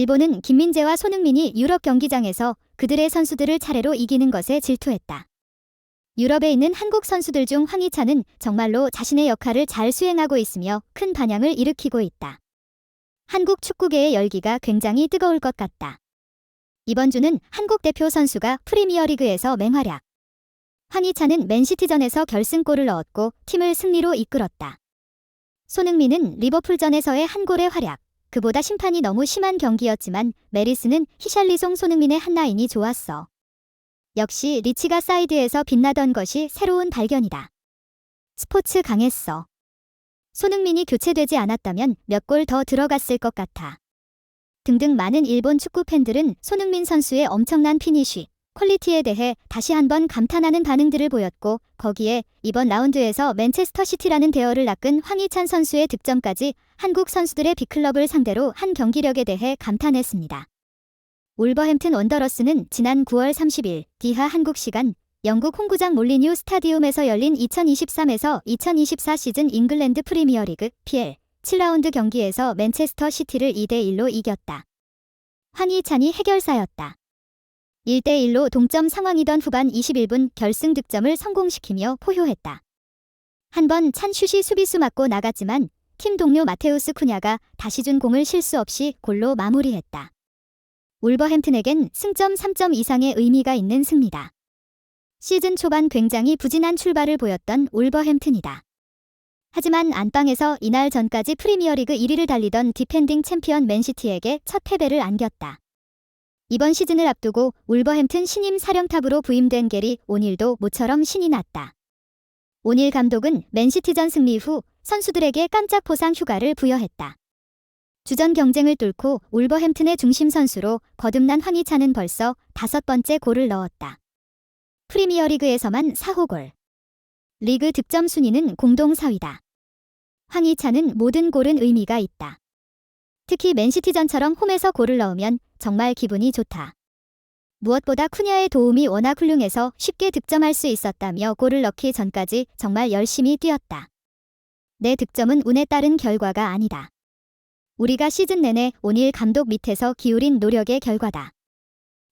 일본은 김민재와 손흥민이 유럽 경기장에서 그들의 선수들을 차례로 이기는 것에 질투했다. 유럽에 있는 한국 선수들 중 황희찬은 정말로 자신의 역할을 잘 수행하고 있으며 큰 반향을 일으키고 있다. 한국 축구계의 열기가 굉장히 뜨거울 것 같다. 이번 주는 한국 대표 선수가 프리미어리그에서 맹활약. 황희찬은 맨시티전에서 결승골을 넣었고 팀을 승리로 이끌었다. 손흥민은 리버풀전에서의 한 골의 활약. 그보다 심판이 너무 심한 경기였지만 메리스는 히샬리송 손흥민의 한 라인이 좋았어. 역시 리치가 사이드에서 빛나던 것이 새로운 발견이다. 스포츠 강했어. 손흥민이 교체되지 않았다면 몇 골 더 들어갔을 것 같아. 등등 많은 일본 축구 팬들은 손흥민 선수의 엄청난 피니쉬, 퀄리티에 대해 다시 한번 감탄하는 반응들을 보였고 거기에 이번 라운드에서 맨체스터 시티라는 대열을 낚은 황희찬 선수의 득점까지 한국 선수들의 빅클럽을 상대로 한 경기력에 대해 감탄했습니다. 울버햄튼 원더러스는 지난 9월 30일 디하 한국 시간 영국 홈구장 몰리뉴 스타디움에서 열린 2023에서 2024 시즌 잉글랜드 프리미어리그 PL 7라운드 경기에서 맨체스터 시티를 2대1로 이겼다. 황희찬이 해결사였다. 1대1로 동점 상황이던 후반 21분 결승 득점을 성공시키며 포효했다. 한 번 찬 슛이 수비수 맞고 나갔지만 팀 동료 마테우스 쿠냐가 다시 준 공을 실수 없이 골로 마무리했다. 울버햄튼에겐 승점 3점 이상의 의미가 있는 승리다. 시즌 초반 굉장히 부진한 출발을 보였던 울버햄튼이다. 하지만 안방에서 이날 전까지 프리미어리그 1위를 달리던 디펜딩 챔피언 맨시티에게 첫 패배를 안겼다. 이번 시즌을 앞두고 울버햄튼 신임 사령탑으로 부임된 게리 오닐도 모처럼 신이 났다. 오닐 감독은 맨시티전 승리 후 선수들에게 깜짝 포상 휴가를 부여했다. 주전 경쟁을 뚫고 울버햄튼의 중심 선수로 거듭난 황희찬은 벌써 5번째 골을 넣었다. 프리미어리그에서만 4호 골. 리그 득점 순위는 공동 4위다. 황희찬은 모든 골은 의미가 있다. 특히 맨시티전처럼 홈에서 골을 넣으면 정말 기분이 좋다. 무엇보다 쿠냐의 도움이 워낙 훌륭해서 쉽게 득점할 수 있었다며 골을 넣기 전까지 정말 열심히 뛰었다. 내 득점은 운에 따른 결과가 아니다. 우리가 시즌 내내 오닐 감독 밑에서 기울인 노력의 결과다.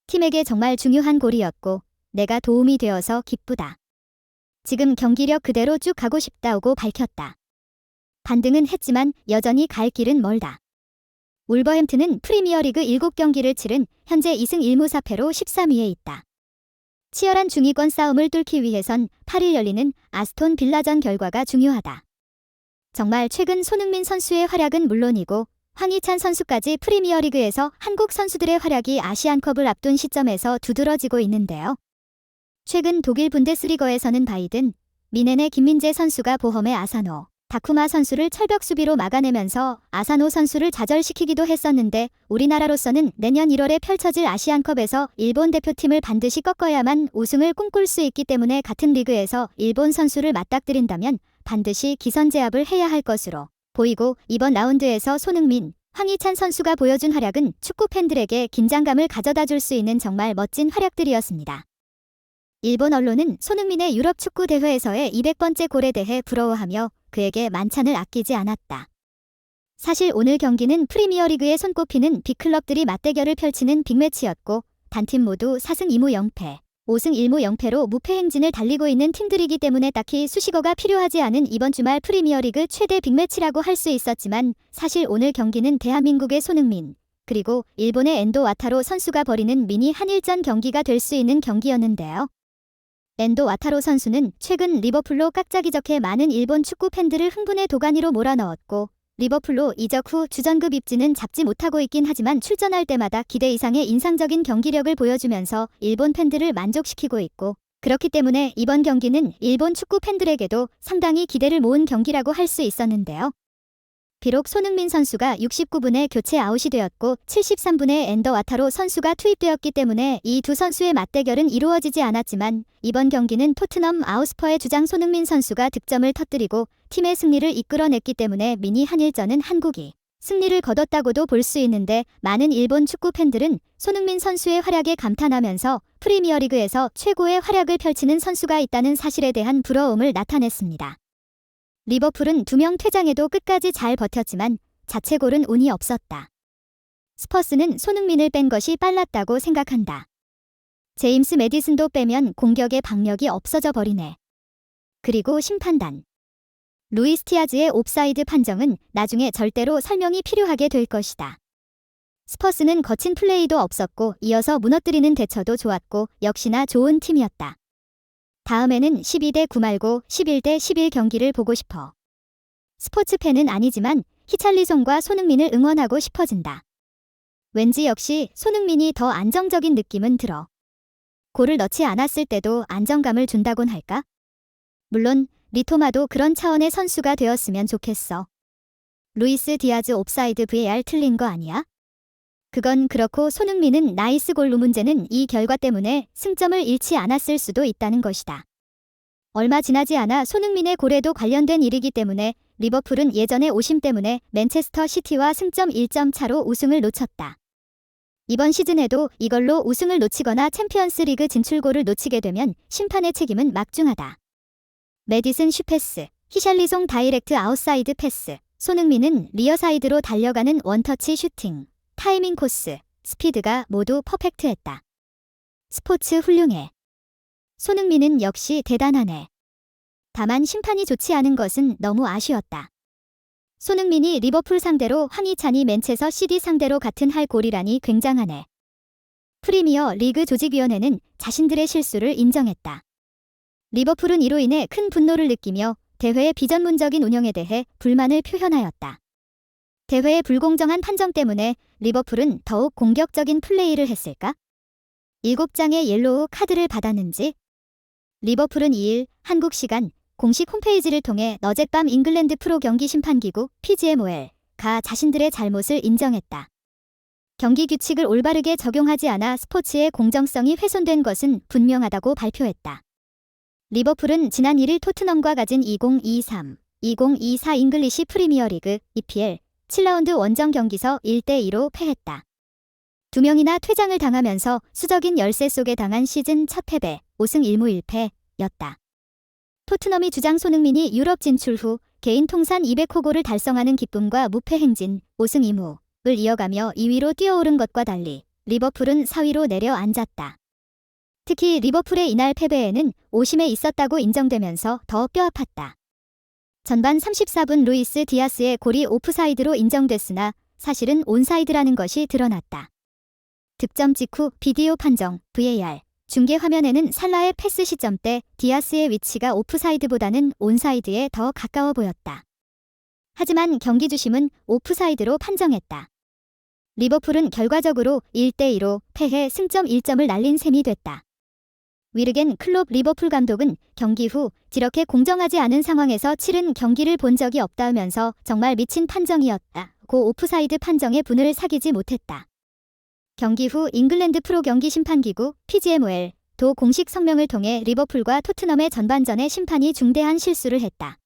팀에게 정말 중요한 골이었고 내가 도움이 되어서 기쁘다. 지금 경기력 그대로 쭉 가고 싶다고 밝혔다. 반등은 했지만 여전히 갈 길은 멀다. 울버햄튼은 프리미어리그 7경기를 치른 현재 2승 1무 4패로 13위에 있다. 치열한 중위권 싸움을 뚫기 위해선 8일 열리는 아스톤 빌라전 결과가 중요하다. 정말 최근 손흥민 선수의 활약은 물론이고 황희찬 선수까지 프리미어리그에서 한국 선수들의 활약이 아시안컵을 앞둔 시점에서 두드러지고 있는데요. 최근 독일 분데스리거에서는 바이든, 미넨의 김민재 선수가 보험의 아사노, 다쿠마 선수를 철벽 수비로 막아내면서 아사노 선수를 좌절시키기도 했었는데 우리나라로서는 내년 1월에 펼쳐질 아시안컵에서 일본 대표팀을 반드시 꺾어야만 우승을 꿈꿀 수 있기 때문에 같은 리그에서 일본 선수를 맞닥뜨린다면 반드시 기선제압을 해야 할 것으로 보이고 이번 라운드에서 손흥민, 황희찬 선수가 보여준 활약은 축구 팬들에게 긴장감을 가져다 줄 수 있는 정말 멋진 활약들이었습니다. 일본 언론은 손흥민의 유럽 축구 대회에서의 200번째 골에 대해 부러워하며 그에게 만찬을 아끼지 않았다. 사실 오늘 경기는 프리미어리그에 손꼽히는 빅클럽들이 맞대결을 펼치는 빅매치였고 단팀 모두 4승 2무 0패, 5승 1무 0패로 무패 행진을 달리고 있는 팀들이기 때문에 딱히 수식어가 필요하지 않은 이번 주말 프리미어리그 최대 빅매치라고 할 수 있었지만 사실 오늘 경기는 대한민국의 손흥민, 그리고 일본의 엔도 와타로 선수가 벌이는 미니 한일전 경기가 될 수 있는 경기였는데요. 엔도 와타로 선수는 최근 리버풀로 깍짝이적해 많은 일본 축구 팬들을 흥분의 도가니로 몰아넣었고 리버풀로 이적 후 주전급 입지는 잡지 못하고 있긴 하지만 출전할 때마다 기대 이상의 인상적인 경기력을 보여주면서 일본 팬들을 만족시키고 있고 그렇기 때문에 이번 경기는 일본 축구 팬들에게도 상당히 기대를 모은 경기라고 할 수 있었는데요. 비록 손흥민 선수가 69분에 교체 아웃이 되었고 73분에 엔더 와타로 선수가 투입되었기 때문에 이 두 선수의 맞대결은 이루어지지 않았지만 이번 경기는 토트넘 아웃스퍼의 주장 손흥민 선수가 득점을 터뜨리고 팀의 승리를 이끌어냈기 때문에 미니 한일전은 한국이 승리를 거뒀다고도 볼 수 있는데 많은 일본 축구 팬들은 손흥민 선수의 활약에 감탄하면서 프리미어리그에서 최고의 활약을 펼치는 선수가 있다는 사실에 대한 부러움을 나타냈습니다. 리버풀은 2명 퇴장에도 끝까지 잘 버텼지만 자책골은 운이 없었다. 스퍼스는 손흥민을 뺀 것이 빨랐다고 생각한다. 제임스 매디슨도 빼면 공격의 박력이 없어져 버리네. 그리고 심판단. 루이스 디아즈의 옵사이드 판정은 나중에 절대로 설명이 필요하게 될 것이다. 스퍼스는 거친 플레이도 없었고 이어서 무너뜨리는 대처도 좋았고 역시나 좋은 팀이었다. 다음에는 12대9 말고 11대11 경기를 보고 싶어. 스포츠 팬은 아니지만 히찰리송과 손흥민을 응원하고 싶어진다. 왠지 역시 손흥민이 더 안정적인 느낌은 들어. 골을 넣지 않았을 때도 안정감을 준다곤 할까? 물론 리토마도 그런 차원의 선수가 되었으면 좋겠어. 루이스 디아즈 옵사이드 VAR 틀린 거 아니야? 그건 그렇고 손흥민은 나이스 골로 문제는 이 결과 때문에 승점을 잃지 않았을 수도 있다는 것이다. 얼마 지나지 않아 손흥민의 골에도 관련된 일이기 때문에 리버풀은 예전의 오심 때문에 맨체스터 시티와 승점 1점 차로 우승을 놓쳤다. 이번 시즌에도 이걸로 우승을 놓치거나 챔피언스 리그 진출골을 놓치게 되면 심판의 책임은 막중하다. 매디슨 슈패스, 히샬리송 다이렉트 아웃사이드 패스, 손흥민은 리어사이드로 달려가는 원터치 슈팅, 타이밍 코스, 스피드가 모두 퍼펙트했다. 스포츠 훌륭해. 손흥민은 역시 대단하네. 다만 심판이 좋지 않은 것은 너무 아쉬웠다. 손흥민이 리버풀 상대로 황희찬이 맨체스터 시티 상대로 같은 할 골이라니 굉장하네. 프리미어 리그 조직위원회는 자신들의 실수를 인정했다. 리버풀은 이로 인해 큰 분노를 느끼며 대회의 비전문적인 운영에 대해 불만을 표현하였다. 대회의 불공정한 판정 때문에 리버풀은 더욱 공격적인 플레이를 했을까? 7장의 옐로우 카드를 받았는지? 리버풀은 2일 한국 시간 공식 홈페이지를 통해 어젯밤 잉글랜드 프로 경기 심판기구 PGMOL가 자신들의 잘못을 인정했다. 경기 규칙을 올바르게 적용하지 않아 스포츠의 공정성이 훼손된 것은 분명하다고 발표했다. 리버풀은 지난 1일 토트넘과 가진 2023-2024 잉글리시 프리미어리그 EPL 7라운드 원정 경기서 1대2로 패했다. 2명이나 퇴장을 당하면서 수적인 열세 속에 당한 시즌 첫 패배, 5승 1무 1패였다. 토트넘이 주장 손흥민이 유럽 진출 후 개인 통산 200호 골을 달성하는 기쁨과 무패 행진, 5승 2무를 이어가며 2위로 뛰어오른 것과 달리 리버풀은 4위로 내려앉았다. 특히 리버풀의 이날 패배에는 오심에 있었다고 인정되면서 더 뼈아팠다. 전반 34분 루이스 디아스의 골이 오프사이드로 인정됐으나 사실은 온사이드라는 것이 드러났다. 득점 직후 비디오 판정, VAR, 중계 화면에는 살라의 패스 시점 때 디아스의 위치가 오프사이드보다는 온사이드에 더 가까워 보였다. 하지만 경기 주심은 오프사이드로 판정했다. 리버풀은 결과적으로 1대2로 패해 승점 1점을 날린 셈이 됐다. 위르겐 클롭 리버풀 감독은 경기 후 이렇게 공정하지 않은 상황에서 치른 경기를 본 적이 없다면서 정말 미친 판정이었다고 오프사이드 판정에 분을 사기지 못했다. 경기 후 잉글랜드 프로 경기 심판기구 PGMOL도 공식 성명을 통해 리버풀과 토트넘의 전반전에 심판이 중대한 실수를 했다.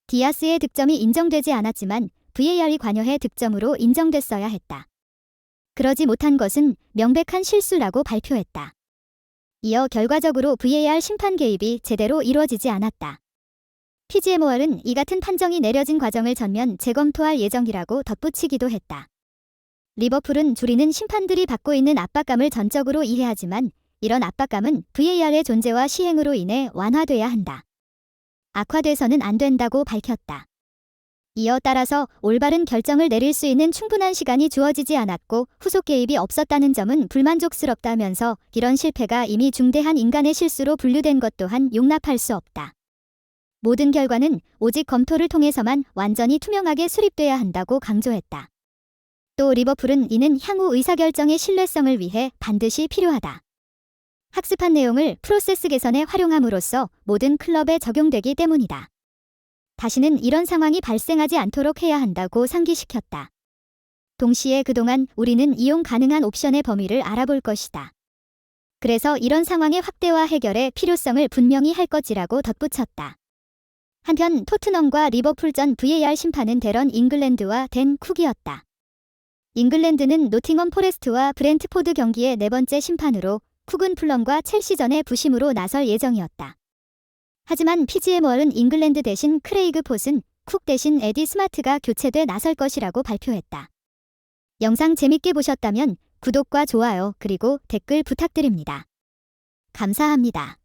디아스의 득점이 인정되지 않았지만 VAR이 관여해 득점으로 인정됐어야 했다. 그러지 못한 것은 명백한 실수라고 발표했다. 이어 결과적으로 VAR 심판 개입이 제대로 이루어지지 않았다. PGMOL은 이 같은 판정이 내려진 과정을 전면 재검토할 예정이라고 덧붙이기도 했다. 리버풀은 줄이는 심판들이 받고 있는 압박감을 전적으로 이해하지만 이런 압박감은 VAR의 존재와 시행으로 인해 완화돼야 한다. 악화돼서는 안 된다고 밝혔다. 이어 따라서 올바른 결정을 내릴 수 있는 충분한 시간이 주어지지 않았고 후속 개입이 없었다는 점은 불만족스럽다면서 이런 실패가 이미 중대한 인간의 실수로 분류된 것 또한 용납할 수 없다. 모든 결과는 오직 검토를 통해서만 완전히 투명하게 수립돼야 한다고 강조했다. 또 리버풀은 이는 향후 의사결정의 신뢰성을 위해 반드시 필요하다. 학습한 내용을 프로세스 개선에 활용함으로써 모든 클럽에 적용되기 때문이다. 다시는 이런 상황이 발생하지 않도록 해야 한다고 상기시켰다. 동시에 그동안 우리는 이용 가능한 옵션의 범위를 알아볼 것이다. 그래서 이런 상황의 확대와 해결의 필요성을 분명히 할 것이라고 덧붙였다. 한편 토트넘과 리버풀전 VAR 심판은 데런 잉글랜드와 댄 쿡이었다. 잉글랜드는 노팅엄 포레스트와 브렌트포드 경기의 4번째 심판으로 쿡은 풀럼과 첼시전의 부심으로 나설 예정이었다. 하지만 PGMOL은 잉글랜드 대신 크레이그 폿은 쿡 대신 에디 스마트가 교체돼 나설 것이라고 발표했다. 영상 재밌게 보셨다면 구독과 좋아요 그리고 댓글 부탁드립니다. 감사합니다.